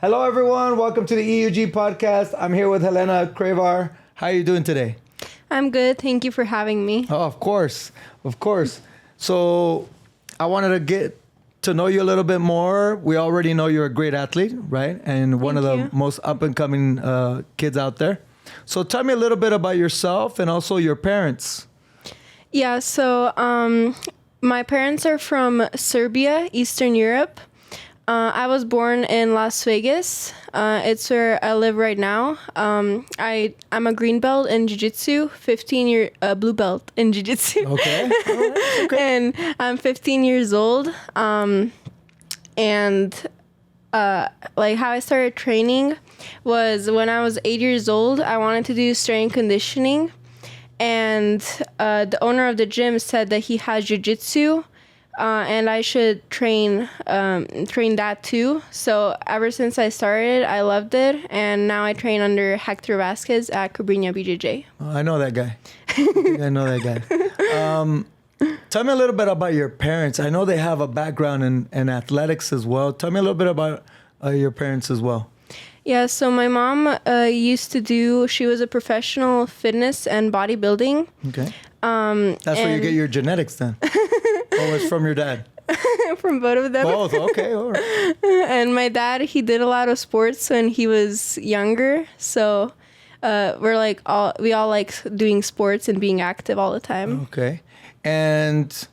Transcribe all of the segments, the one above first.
Hello, everyone. Welcome to the EUG podcast. I'm here with Helena Crevar. How are you doing today? I'm good. Thank you for having me. Oh, of course. Of course. So I wanted to get to know you a little bit more. We already know you're a great athlete, right? And one of the most up-and-coming kids out there. So tell me a little bit about yourself and also your parents. Yeah, so my parents are from Serbia, Eastern Europe. I was born in Las Vegas. It's where I live right now. I'm a green belt in Jujitsu, 15-year blue belt in Jujitsu. Okay. Okay. And I'm 15 years old. Like how I started training was when I was 8 years old. I wanted to do strength conditioning, and the owner of the gym said that he has Jujitsu. And I should train that too. So ever since I started, I loved it. And now I train under Hector Vasquez at Cabrinha BJJ. Oh, I know that guy. I know that guy. Tell me a little bit about your parents. I know they have a background in athletics as well. Tell me a little bit about your parents as well. Yeah, so my mom she was a professional fitness and bodybuilding. Okay. That's where you get your genetics then. Oh, it's from your dad? From both of them. Both, okay, all right. And my dad, he did a lot of sports when he was younger. So we all like doing sports and being active all the time. Okay. And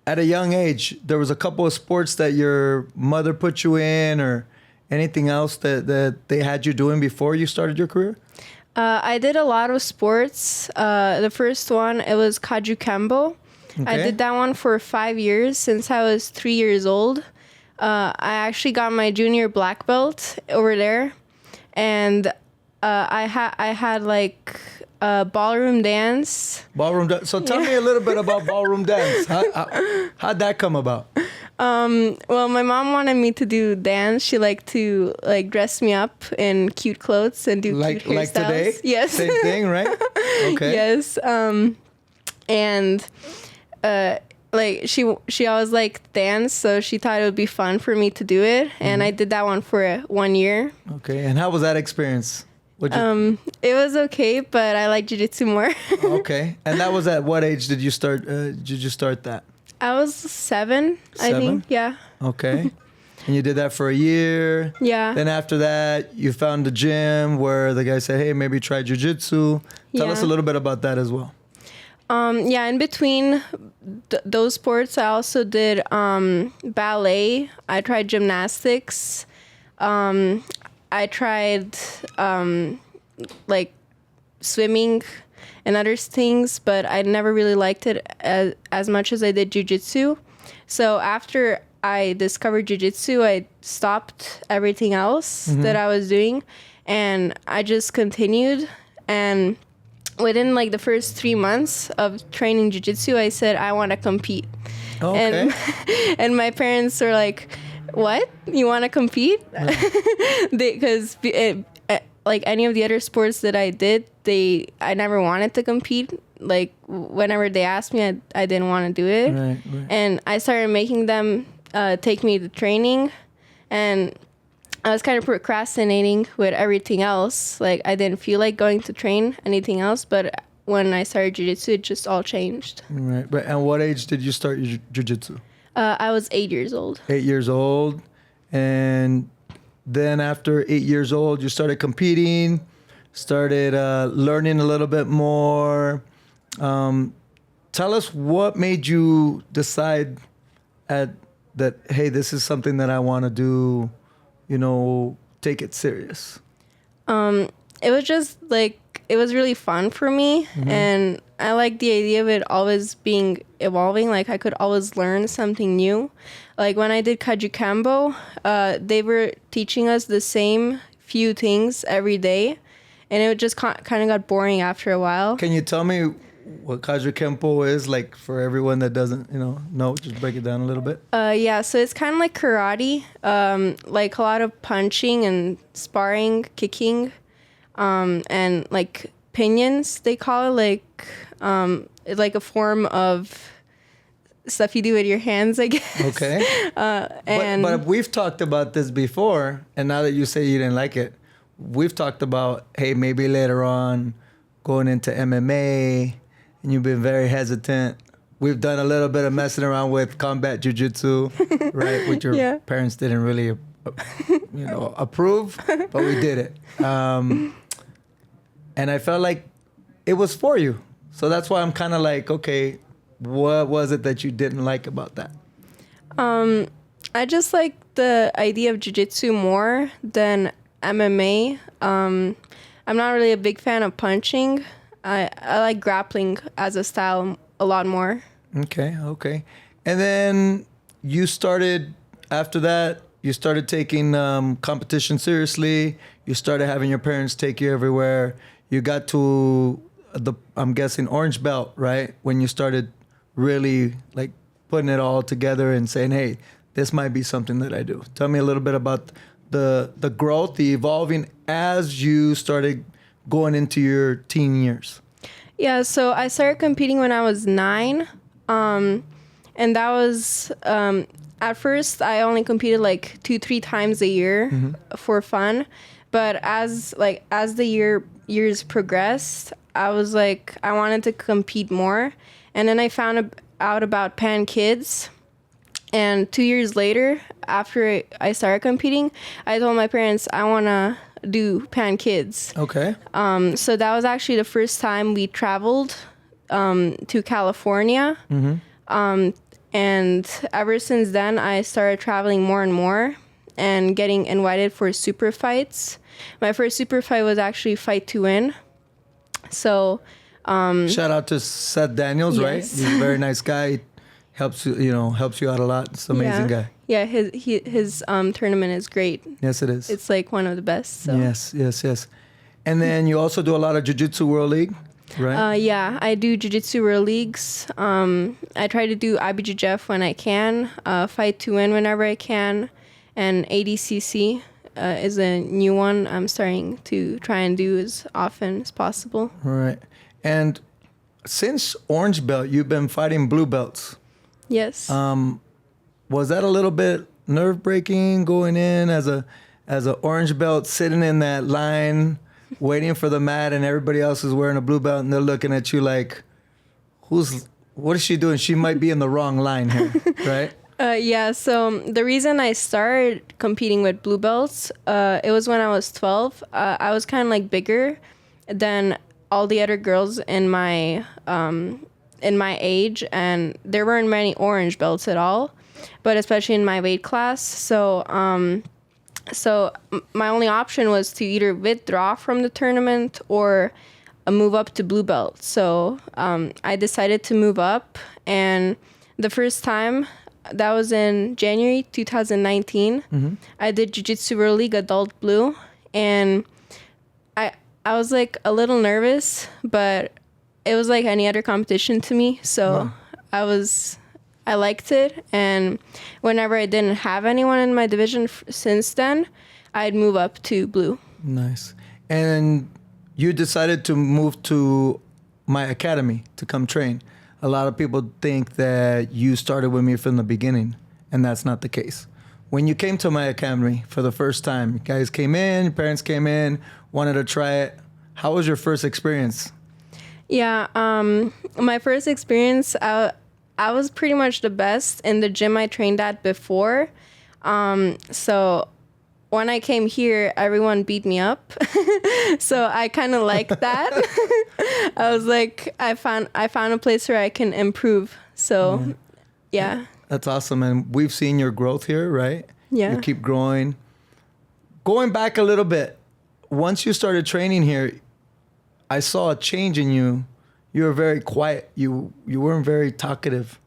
at a young age, there was a couple of sports that your mother put you in or anything else that they had you doing before you started your career? I did a lot of sports. The first one, it was Kaju Kempo. Okay. I did that one for 5 years since I was 3 years old. I actually got my junior black belt over there. And I had like ballroom dance. So tell me a little bit about ballroom dance. How'd that come about? Well, my mom wanted me to do dance. She liked to dress me up in cute clothes and do cute hairstyles. Like today? Yes. Same thing, right? Okay. Yes. She always liked dance, so she thought it would be fun for me to do it, and I did that one for 1 year. Okay. And how was that experience? It was okay, but I like Jiu-Jitsu more. Okay. And that was at what age did you start that? I was 7, I think. Yeah. Okay. And you did that for a year. Yeah. Then after that, you found a gym where the guy said, hey, maybe try Jiu-Jitsu. Tell us a little bit about that as well. In between those sports, I also did ballet. I tried gymnastics. I tried swimming and other things, but I never really liked it as much as I did Jiu-Jitsu. So after I discovered Jiu-Jitsu, I stopped everything else that I was doing, and I just continued. And within the first 3 months of training Jiu-Jitsu, I said, I want to compete. Okay. And my parents were like, what? You want to compete? Because like any of the other sports that I did, I never wanted to compete. Like whenever they asked me, I didn't want to do it. Right. And I started making them take me to training, and I was kind of procrastinating with everything else. Like I didn't feel like going to train anything else, but when I started Jiu-Jitsu, it just all changed. Right. And what age did you start your Jiu-Jitsu? I was 8 years old. 8 years old. And then after 8 years old, you started competing, started learning a little bit more. Tell us what made you decide that, hey, this is something that I want to do, take it serious. It was just it was really fun for me, and I like the idea of it always being evolving. Like I could always learn something new. Like when I did Kaju Kempo, they were teaching us the same few things every day, and it just kind of got boring after a while. Can you tell me what Kaju Kempo is, like for everyone that doesn't, know? Just break it down a little bit. Yeah, so it's kind of like karate, like a lot of punching and sparring, kicking, and like pinions, they call it, it's like a form of stuff you do with your hands, I guess. Okay. But we've talked about this before, and now that you say you didn't like it, we've talked about, hey, maybe later on going into MMA, and you've been very hesitant. We've done a little bit of messing around with combat jujitsu, right? Which your parents didn't really, approve, but we did it. And I felt like it was for you. So that's why I'm kind of like, okay, what was it that you didn't like about that? I just like the idea of jiu-jitsu more than MMA. I'm not really a big fan of punching. I like grappling as a style a lot more. Okay. And then you started, after that, you started taking competition seriously. You started having your parents take you everywhere. You got to I'm guessing, orange belt, right? When you started really like putting it all together and saying, hey, this might be something that I do. Tell me a little bit about the growth, the evolving as you started going into your teen years. Yeah, so I started competing when I was 9. And that was, at first I only competed like 2-3 times a year for fun. But as the years progressed, I was like, I wanted to compete more. And then I found out about Pan Kids. And 2 years later, after I started competing, I told my parents I want to do Pan Kids. Okay. So that was actually the first time we traveled to California. And ever since then, I started traveling more and more and getting invited for super fights. My first super fight was actually Fight to Win. So, shout out to Seth Daniels, yes. right? He's a very nice guy. He helps you out a lot. It's an amazing guy. Yeah, his tournament is great. Yes, it is. It's like one of the best. So. Yes. And then you also do a lot of Jiu-Jitsu World League, right? Yeah, I do Jiu-Jitsu World Leagues. I try to do IBJJF when I can, Fight to Win whenever I can, and ADCC is a new one I'm starting to try and do as often as possible. Right. And since orange belt, you've been fighting blue belts. Yes. Was that a little bit nerve-breaking going in as a orange belt, sitting in that line, waiting for the mat, and everybody else is wearing a blue belt, and they're looking at you like, what is she doing? She might be in the wrong line here, right? Yeah, so the reason I started competing with blue belts, it was when I was 12. I was kind of like bigger than all the other girls in my age, and there weren't many orange belts at all, but especially in my weight class. So my only option was to either withdraw from the tournament or move up to blue belt. So I decided to move up, and the first time, that was in January 2019. I did Jiu-Jitsu World League Adult Blue, and I was like a little nervous, but it was like any other competition to me. So I liked it, and whenever I didn't have anyone in my division since then, I'd move up to blue. Nice. And you decided to move to my academy to come train. A lot of people think that you started with me from the beginning, and that's not the case. When you came to my academy for the first time, you guys came in, your parents came in, wanted to try it. How was your first experience? Yeah, my first experience, I was pretty much the best in the gym I trained at before. So when I came here, everyone beat me up. So I kind of liked that. I was like, I found a place where I can improve. So, yeah. That's awesome. And we've seen your growth here, right? Yeah. You keep growing. Going back a little bit, once you started training here, I saw a change in you. You were very quiet. You weren't very talkative.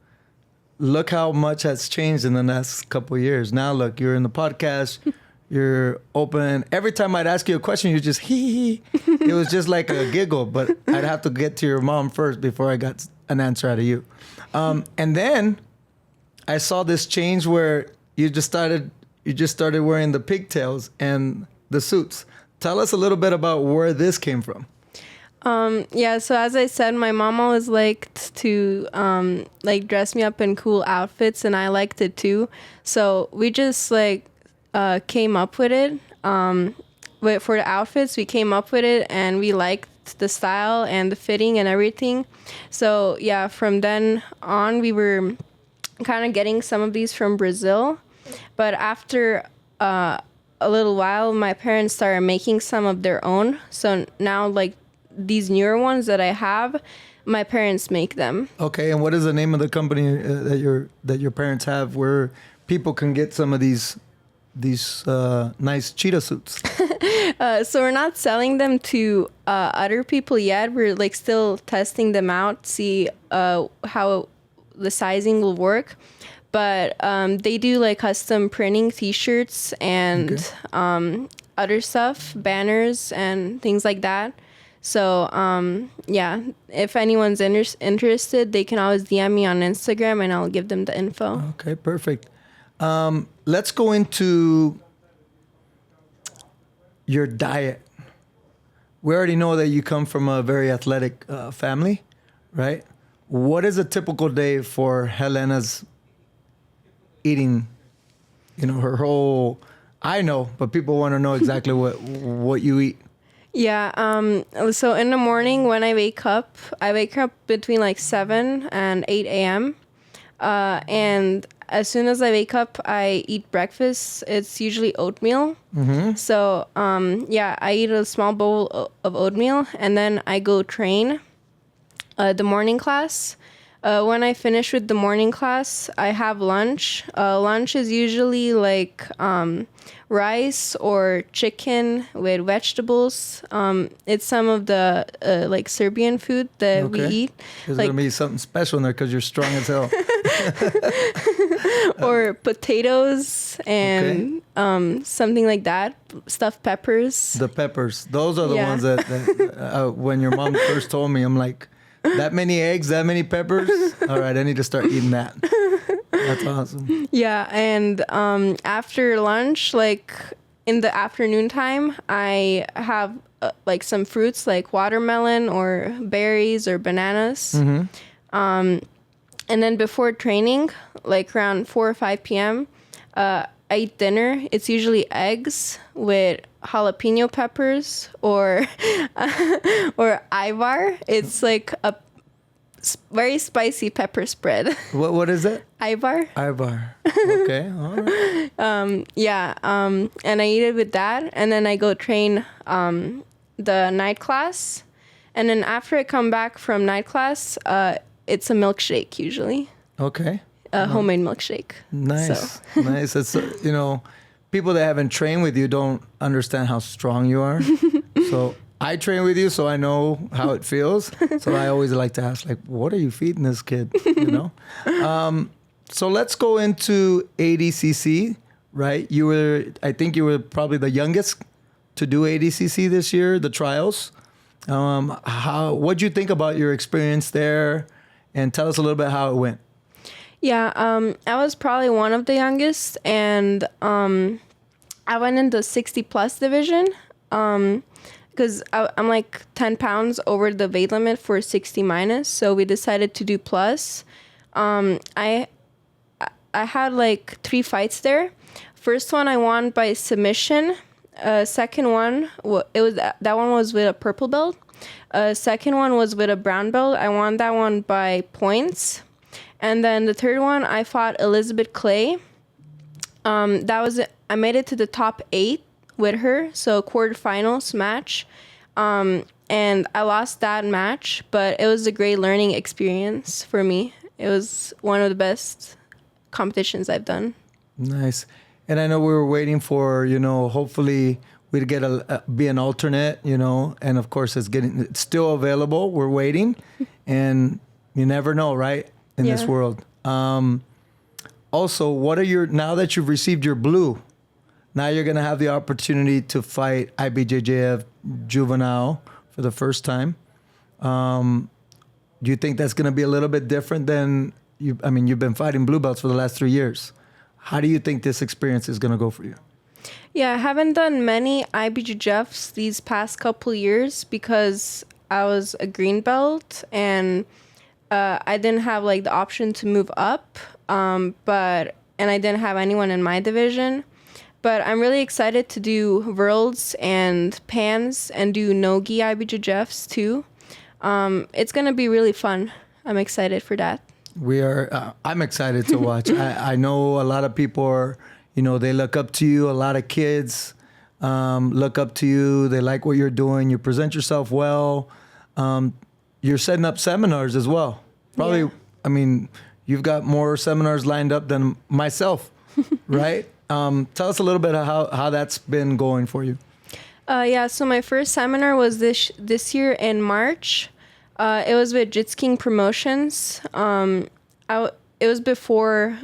Look how much has changed in the last couple of years. Now, look, you're in the podcast. You're open. Every time I'd ask you a question, you just hee. It was just like a giggle, but I'd have to get to your mom first before I got an answer out of you. And then I saw this change where you just started wearing the pigtails and the suits. Tell us a little bit about where this came from. Yeah, so as I said, my mom always liked to like dress me up in cool outfits, and I liked it too. So we just like came up with it. But for the outfits, we came up with it, and we liked the style and the fitting and everything. So yeah, from then on, we were kind of getting some of these from Brazil. But after a little while, my parents started making some of their own. So now, like these newer ones that I have, my parents make them. Okay, and what is the name of the company that your parents have where people can get some of these nice cheetah suits? So we're not selling them to other people yet. We're like still testing them out, see how the sizing will work. But they do like custom printing T-shirts and other stuff, banners and things like that. So yeah, if anyone's interested, they can always DM me on Instagram, and I'll give them the info. Okay, perfect. Let's go into your diet. We already know that you come from a very athletic family, right? What is a typical day for Helena's eating? You know, her whole... I know, but people want to know exactly what you eat. Yeah, so in the morning when I wake up between like 7 and 8 a.m. And as soon as I wake up, I eat breakfast. It's usually oatmeal. Mm-hmm. So, yeah, I eat a small bowl of oatmeal, and then I go train the morning class. When I finish with the morning class, I have lunch. Lunch is usually like rice or chicken with vegetables. It's some of the like Serbian food that we eat. There's like, gonna be something special in there because you're strong as hell. or potatoes and something like that. Stuffed peppers. The peppers. Those are the ones that when your mom first told me, I'm like, that many eggs, that many peppers? All right, I need to start eating that. That's awesome. Yeah, and after lunch, like in the afternoon time, I have like some fruits like watermelon or berries or bananas. Mm-hmm. And then before training, like around 4 or 5 p.m., I eat dinner. It's usually eggs with jalapeno peppers or ivar. It's like a very spicy pepper spread. What is it? Ivar. Ivar. Okay. All right. And I eat it with that, and then I go train the night class, and then after I come back from night class, it's a milkshake usually. Okay. A homemade milkshake. Nice. So. Nice. It's you know, people that haven't trained with you don't understand how strong you are. So I train with you, so I know how it feels. So I always like to ask, like, what are you feeding this kid? You know. So let's go into ADCC. Right? I think you were probably the youngest to do ADCC this year, the trials. What'd you think about your experience there? And tell us a little bit how it went. Yeah, I was probably one of the youngest, and I went in the 60 plus division because I'm like 10 pounds over the weight limit for 60 minus. So we decided to do plus. I had like 3 fights there. First one I won by submission. Second one, that one was with a purple belt. Second one was with a brown belt. I won that one by points. And then the third one, I fought Elizabeth Clay. I made it to the top 8 with her, so quarterfinals match. And I lost that match, but it was a great learning experience for me. It was one of the best competitions I've done. Nice. And I know we were waiting for, you know, hopefully we'd get be an alternate, you know, and of course it's still available. We're waiting, and you never know, right? In this world. Also, now that you've received your blue, now you're going to have the opportunity to fight IBJJF juvenile for the first time. Do you think that's going to be a little bit different than you've been fighting blue belts for the last 3 years. How do you think this experience is going to go for you? Yeah, I haven't done many IBJJFs these past couple years because I was a green belt, and I didn't have like the option to move up, and I didn't have anyone in my division. But I'm really excited to do worlds and pans and do no-gi IBJJFs too. It's gonna be really fun. I'm excited for that. We are. I'm excited to watch. I know a lot of people are. They look up to you. A lot of kids look up to you. They like what you're doing. You present yourself well. You're setting up seminars as well. Probably. Yeah. I mean, you've got more seminars lined up than myself, right? Tell us a little bit of how that's been going for you. Yeah. So my first seminar was this year in March. It was with Jits King Promotions. It was before,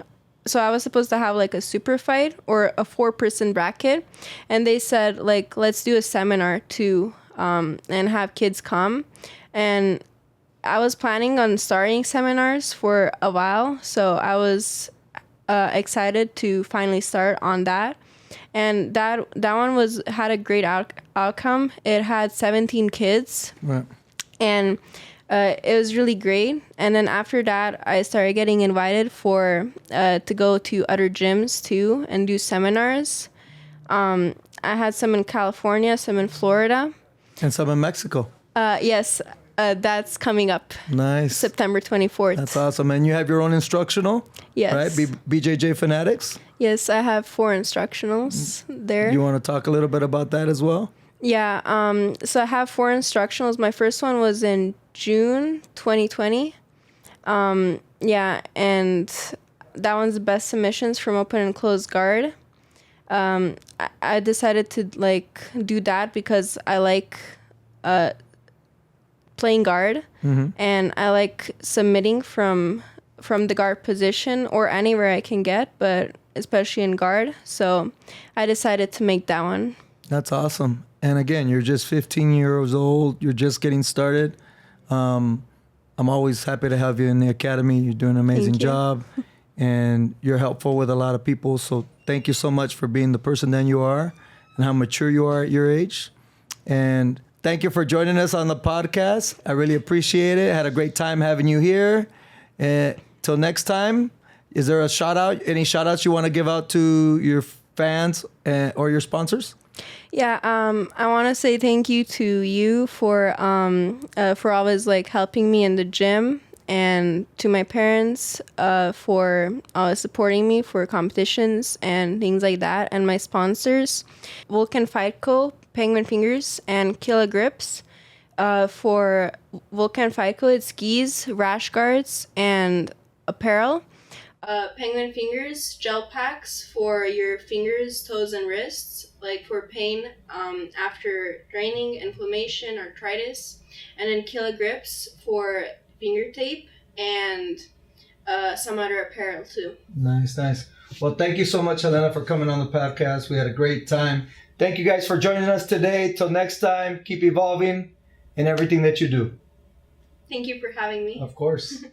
so I was supposed to have like a super fight or a 4-person bracket, and they said like, let's do a seminar too, and have kids come. And I was planning on starting seminars for a while, so I was excited to finally start on that. And that one had a great outcome. It had 17 kids. Right. And it was really great. And then after that, I started getting invited to go to other gyms too and do seminars. I had some in California, some in Florida. And some in Mexico. Yes, that's coming up. Nice. September 24th. That's awesome. And you have your own instructional? Yes. Right? BJJ Fanatics? Yes, I have 4 instructionals there. You want to talk a little bit about that as well? Yeah, so I have 4 instructionals. My first one was in June 2020. Yeah, and that one's the best submissions from open and closed guard. I decided to like do that because I like playing guard, and I like submitting from the guard position or anywhere I can get, but especially in guard. So I decided to make that one. That's awesome. And again, you're just 15 years old. You're just getting started. I'm always happy to have you in the academy. You're doing an amazing job, and you're helpful with a lot of people. So thank you so much for being the person that you are and how mature you are at your age. And thank you for joining us on the podcast. I really appreciate it. Had a great time having you here. Till next time, is there a shout out? Any shout outs you want to give out to your fans or your sponsors? Yeah, I want to say thank you to you for always like helping me in the gym, and to my parents for supporting me for competitions and things like that, and my sponsors, Vulcan Fight Co., Penguin Fingers, and Killa Grips. For Vulcan Fight Co., it's skis, rash guards, and apparel. Penguin Fingers, gel packs for your fingers, toes, and wrists, like for pain after draining, inflammation, arthritis. And then Killa Grips for finger tape and some other apparel too. Nice. Well, thank you so much, Helena, for coming on the podcast. We had a great time. Thank you guys for joining us today. Till next time, keep evolving in everything that you do. Thank you for having me. Of course.